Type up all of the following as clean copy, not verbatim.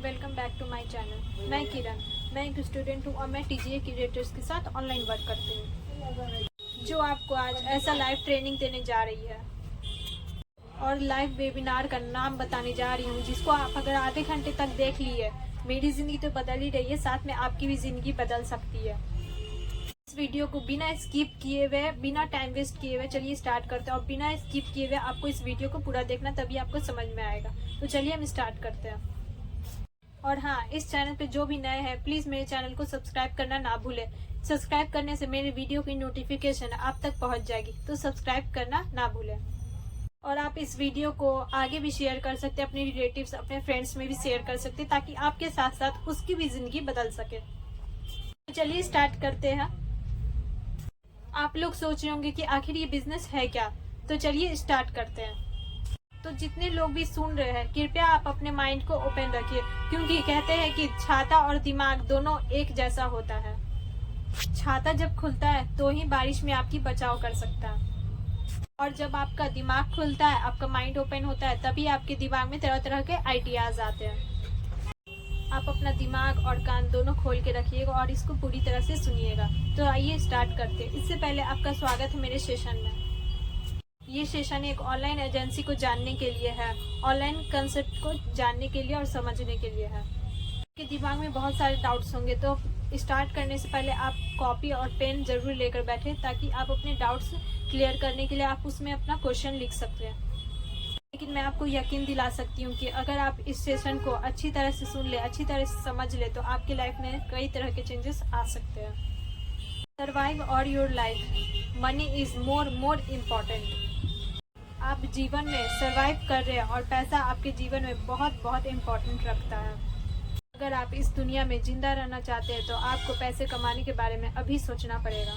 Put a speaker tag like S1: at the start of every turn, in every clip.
S1: Welcome back to my channel. मैं किरण, मैं एक स्टूडेंट हूँ और मैं टीजीए क्रिएटर्स के साथ ऑनलाइन वर्क करती हूँ, जो आपको आज ऐसा लाइव ट्रेनिंग देने जा रही है और लाइव वेबिनार का नाम बताने जा रही हूँ, जिसको आप अगर आधे घंटे तक देख लिए, मेरी ज़िंदगी तो बदल ही रही है, साथ में आपकी भी ज़िंदगी बदल सकती है। इस वीडियो को बिना स्किप किए हुए, बिना टाइम वेस्ट किए हुए चलिए स्टार्ट करते हैं। और बिना स्किप किए हुए आपको इस वीडियो को पूरा देखना, तभी आपको समझ में आएगा। तो चलिए हम स्टार्ट करते हैं। और हाँ, इस चैनल पे जो भी नए हैं प्लीज़ मेरे चैनल को सब्सक्राइब करना ना भूलें। सब्सक्राइब करने से मेरे वीडियो की नोटिफिकेशन आप तक पहुंच जाएगी, तो सब्सक्राइब करना ना भूलें। और आप इस वीडियो को आगे भी शेयर कर सकते हैं, अपने रिलेटिव्स, अपने फ्रेंड्स में भी शेयर कर सकते हैं, ताकि आपके साथ साथ उसकी भी ज़िंदगी बदल सके। तो चलिए स्टार्ट करते हैं। आप लोग सोच रहे होंगे कि आखिर ये बिजनेस है क्या, तो चलिए स्टार्ट करते हैं। तो जितने लोग भी सुन रहे हैं, कृपया आप अपने माइंड को ओपन रखिए, क्योंकि कहते हैं कि छाता और दिमाग दोनों एक जैसा होता है। छाता जब खुलता है तो ही बारिश में आपकी बचाव कर सकता है, और जब आपका दिमाग खुलता है, आपका माइंड ओपन होता है, तभी आपके दिमाग में तरह तरह के आइडियाज आते हैं। आप अपना दिमाग और कान दोनों खोल के रखिएगा और इसको पूरी तरह से सुनिएगा। तो आइए स्टार्ट करते हैं। इससे पहले आपका स्वागत है मेरे सेशन में। ये सेशन एक ऑनलाइन एजेंसी को जानने के लिए है, ऑनलाइन कंसेप्ट को जानने के लिए और समझने के लिए है। आपके दिमाग में बहुत सारे डाउट्स होंगे, तो स्टार्ट करने से पहले आप कॉपी और पेन जरूर लेकर बैठे, ताकि आप अपने डाउट्स क्लियर करने के लिए आप उसमें अपना क्वेश्चन लिख सकते हैं। लेकिन मैं आपको यकीन दिला सकती हूँ कि अगर आप इस सेशन को अच्छी तरह से सुन ले, अच्छी तरह से समझ ले, तो आपकी लाइफ में कई तरह के चेंजेस आ सकते हैं। सर्वाइव और your life, money is more important. आप जीवन में सर्वाइव कर रहे हैं और पैसा आपके जीवन में बहुत इम्पोर्टेंट रखता है। अगर आप इस दुनिया में जिंदा रहना चाहते हैं, तो आपको पैसे कमाने के बारे में अभी सोचना पड़ेगा।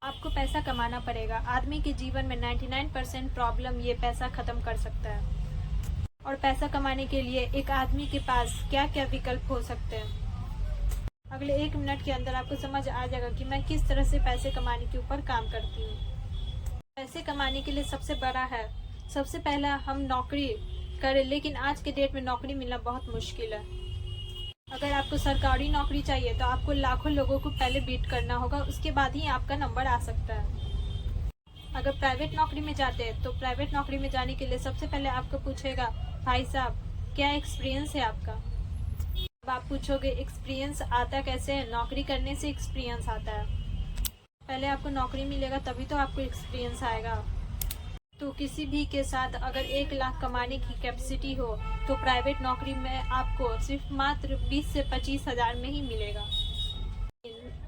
S1: आपको पैसा कमाना पड़ेगा। आदमी के जीवन में 99% प्रॉब्लम ये पैसा खत्म कर सकता है। और पैसा कमाने के लिए एक आदमी के पास क्या क्या विकल्प हो सकते हैं, अगले 1 मिनट के अंदर आपको समझ आ जाएगा कि मैं किस तरह से पैसे कमाने के ऊपर काम करती हूँ। पैसे कमाने के लिए सबसे बड़ा है, सबसे पहला हम नौकरी करें, लेकिन आज के डेट में नौकरी मिलना बहुत मुश्किल है। अगर आपको सरकारी नौकरी चाहिए तो आपको लाखों लोगों को पहले बीट करना होगा, उसके बाद ही आपका नंबर आ सकता है। अगर प्राइवेट नौकरी में जाते हैं, तो प्राइवेट नौकरी में जाने के लिए सबसे पहले आपको पूछेगा, भाई साहब क्या एक्सपीरियंस है आपका। अब आप पूछोगे एक्सपीरियंस आता कैसे है, नौकरी करने से एक्सपीरियंस आता है। पहले आपको नौकरी मिलेगा तभी तो आपको एक्सपीरियंस आएगा। तो किसी भी के साथ अगर 1 लाख कमाने की कैपेसिटी हो, तो प्राइवेट नौकरी में आपको सिर्फ मात्र 20 से 25 हज़ार में ही मिलेगा,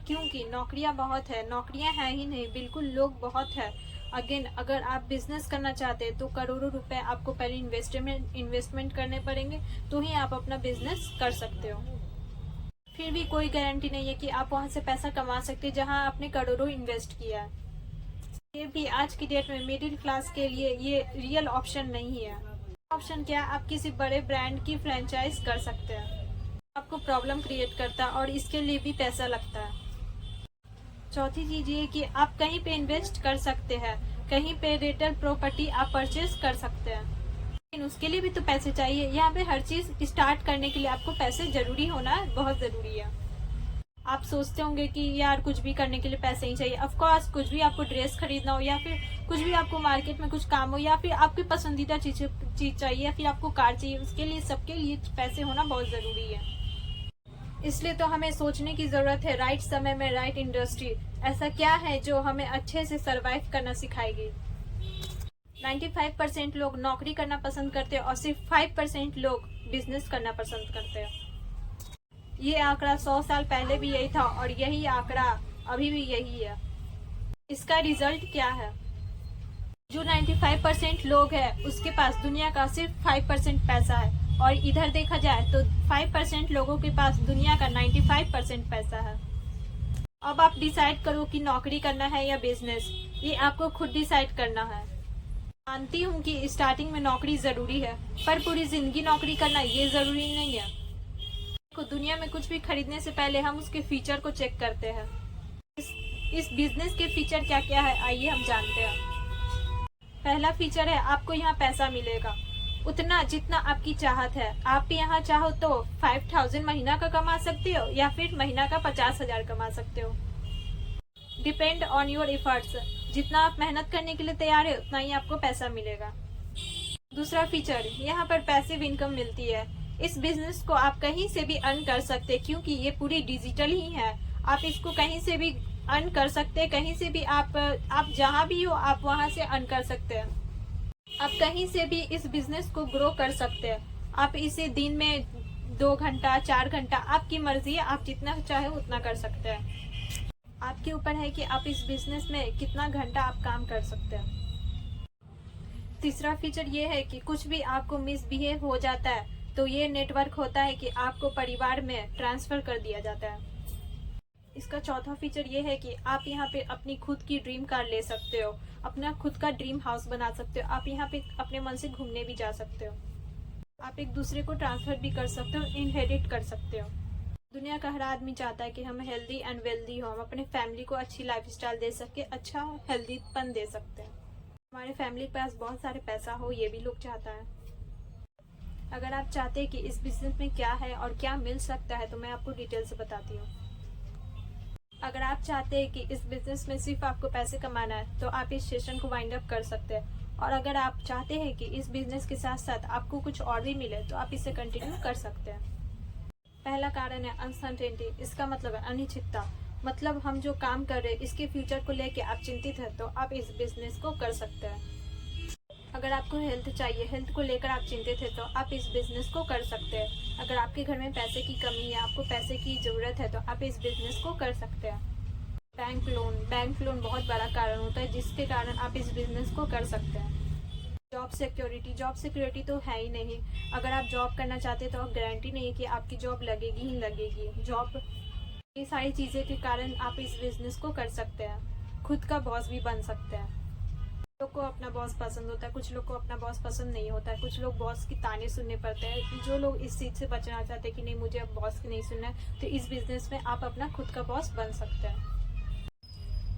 S1: क्योंकि नौकरियां बहुत है। नौकरियां हैं ही नहीं, बिल्कुल लोग बहुत है। अगेन, अगर आप बिजनेस करना चाहते हैं तो करोड़ों रुपए आपको पहले इन्वेस्टमेंट करने पड़ेंगे, तो ही आप अपना बिजनेस कर सकते हो। फिर भी कोई गारंटी नहीं है कि आप वहां से पैसा कमा सकते हैं जहां आपने करोड़ों इन्वेस्ट किया है। ये भी आज की डेट में मिडिल क्लास के लिए ये रियल ऑप्शन नहीं है। ऑप्शन क्या, आप किसी बड़े ब्रांड की फ्रेंचाइज कर सकते हैं। आपको प्रॉब्लम क्रिएट करता है और इसके लिए भी पैसा लगता है। चौथी चीज ये कि आप कहीं पे इन्वेस्ट कर सकते हैं, कहीं पे रिटेल प्रॉपर्टी आप परचेज कर सकते हैं, लेकिन उसके लिए भी तो पैसे चाहिए। यहाँ पे हर चीज स्टार्ट करने के लिए आपको पैसे जरूरी होना बहुत जरूरी है। आप सोचते होंगे कि यार कुछ भी करने के लिए पैसे ही चाहिए। ऑफ कोर्स, कुछ भी आपको ड्रेस खरीदना हो, या फिर कुछ भी आपको मार्केट में कुछ काम हो, या फिर आपकी पसंदीदा चीज चाहिए, या फिर आपको कार चाहिए, उसके लिए सबके लिए पैसे होना बहुत जरूरी है। इसलिए तो हमें सोचने की जरूरत है, राइट समय में राइट इंडस्ट्री ऐसा क्या है जो हमें अच्छे से सर्वाइव करना सिखाएगी। 95% लोग नौकरी करना पसंद करते हैं और सिर्फ 5% लोग बिजनेस करना पसंद करते हैं। ये आंकड़ा 100 साल पहले भी यही था और यही आंकड़ा अभी भी यही है। इसका रिजल्ट क्या है, जो 95% लोग हैं उसके पास दुनिया का सिर्फ 5% पैसा है, और इधर देखा जाए तो 5% लोगों के पास दुनिया का 95% पैसा है। अब आप डिसाइड करो कि नौकरी करना है या बिजनेस, ये आपको खुद डिसाइड करना है। मानती हूँ कि स्टार्टिंग में नौकरी जरूरी है, पर पूरी जिंदगी नौकरी करना ये जरूरी नहीं है। तो दुनिया में कुछ भी खरीदने से पहले हम उसके फीचर को चेक करते हैं। इस बिजनेस के फीचर क्या क्या है, आइए हम जानते हैं। पहला फीचर है, आपको यहाँ पैसा मिलेगा। उतना जितना आपकी चाहत है। आप यहाँ चाहो तो 5000 महीना का कमा सकते हो या फिर महीना का 50,000 कमा सकते हो। Depend on your efforts. जितना आप मेहनत करने के लिए तैयार है उतना ही आपको पैसा मिलेगा। दूसरा फीचर, यहाँ पर पैसिव इनकम मिलती है। इस बिजनेस को आप कहीं से भी अर्न कर सकते हैं क्योंकि ये पूरी डिजिटल ही है। आप इसको कहीं से भी अर्न कर सकते हैं, कहीं से भी आप जहाँ भी हो आप वहाँ से अर्न कर सकते हैं। आप कहीं से भी इस बिजनेस को ग्रो कर सकते हैं। आप इसे दिन में 2 घंटा 4 घंटा आपकी मर्जी है, आप जितना चाहे उतना कर सकते हैं। आपके ऊपर है कि आप इस बिजनेस में कितना घंटा आप काम कर सकते हैं। तीसरा फीचर ये है कि कुछ भी आपको मिसबिहेव हो जाता है तो ये नेटवर्क होता है कि आपको परिवार में ट्रांसफर कर दिया जाता है। इसका चौथा फीचर ये है कि आप यहाँ पे अपनी खुद की ड्रीम कार ले सकते हो, अपना खुद का ड्रीम हाउस बना सकते हो। आप यहाँ पे अपने मन से घूमने भी जा सकते हो। आप एक दूसरे को ट्रांसफर भी कर सकते हो, इनहेरिट कर सकते हो। दुनिया का हर आदमी चाहता है कि हम हेल्दी एंड वेल्दी हो, हम अपने फैमिली को अच्छी लाइफस्टाइल दे सके, अच्छा हेल्दीपन दे सकते हैं। हमारे फैमिली के पास बहुत सारे पैसा हो, ये भी लोग चाहता है। अगर आप चाहते हैं कि इस बिजनेस में क्या है और क्या मिल सकता है तो मैं आपको डिटेल से बताती हूँ। अगर आप चाहते हैं कि इस बिजनेस में सिर्फ आपको पैसे कमाना है तो आप इस सेशन को वाइंड अप कर सकते हैं। और अगर आप चाहते हैं कि इस बिजनेस के साथ साथ आपको कुछ और भी मिले तो आप इसे कंटिन्यू कर सकते हैं। पहला कारण है अनसर्टेनिटी। इसका मतलब है अनिश्चितता। मतलब हम जो काम कर रहे हैं इसके फ्यूचर को लेके आप चिंतित हैं तो आप इस बिजनेस को कर सकते हैं। अगर आपको हेल्थ चाहिए, हेल्थ को लेकर आप चिंतित हैं तो आप इस बिजनेस को कर सकते हैं। अगर आपके घर में पैसे की कमी है, आपको पैसे की ज़रूरत है तो आप इस बिजनेस को कर सकते हैं। बैंक लोन बहुत बड़ा कारण होता है जिसके कारण आप इस बिजनेस को कर सकते हैं। जॉब सिक्योरिटी तो है ही नहीं। अगर आप जॉब करना चाहते हैं तो आप गारंटी नहीं है कि आपकी जॉब लगेगी ही लगेगी। जॉब, ये सारी चीज़ें के कारण आप इस बिजनेस को कर सकते हैं। खुद का बॉस भी बन सकते हैं। लोग को अपना बॉस पसंद होता है, कुछ लोग को अपना बॉस पसंद नहीं होता है। कुछ लोग बॉस की ताने सुनने पड़ते हैं। जो लोग इस चीज़ से बचना चाहते हैं कि नहीं मुझे अब बॉस की नहीं सुनना है तो इस बिजनेस में आप अपना खुद का बॉस बन सकते हैं।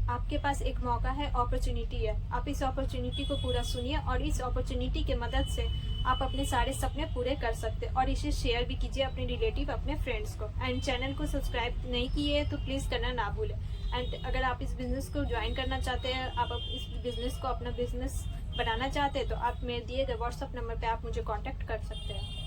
S1: आपके पास एक मौका है, अपॉर्चुनिटी है। आप इस अपॉर्चुनिटी को पूरा सुनिए और इस अपॉर्चुनिटी के मदद से आप अपने सारे सपने पूरे कर सकते हैं। और इसे शेयर भी कीजिए अपने रिलेटिव, अपने फ्रेंड्स को। एंड चैनल को सब्सक्राइब नहीं किए तो प्लीज़ करना ना भूलें। एंड अगर आप इस बिज़नेस को ज्वाइन करना चाहते हैं, आप इस बिज़नेस को अपना बिजनेस बनाना चाहते हैं तो आप मेरे दिए गए व्हाट्सअप नंबर पर आप मुझे कॉन्टैक्ट कर सकते हैं।